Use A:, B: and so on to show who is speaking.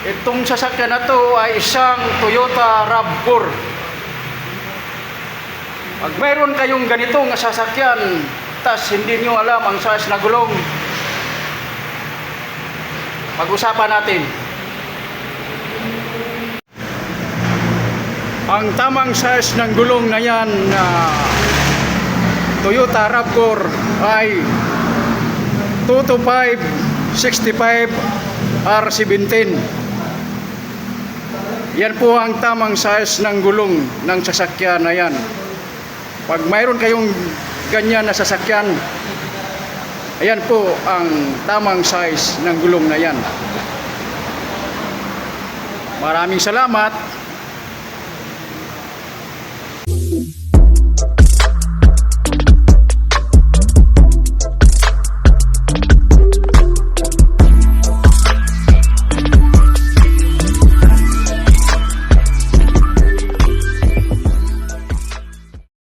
A: Itong sasakyan na to ay isang Toyota RAV4. Pag mayroon kayong ganitong sasakyan, tas hindi nyo alam ang size na gulong, pag-usapan natin. Ang tamang size ng gulong na yan na Toyota RAV4 ay 225 65 R17. Yan po ang tamang size ng gulong ng sasakyan na yan. Pag mayroon kayong ganyan na sasakyan, ayan po ang tamang size ng gulong na yan. Maraming salamat.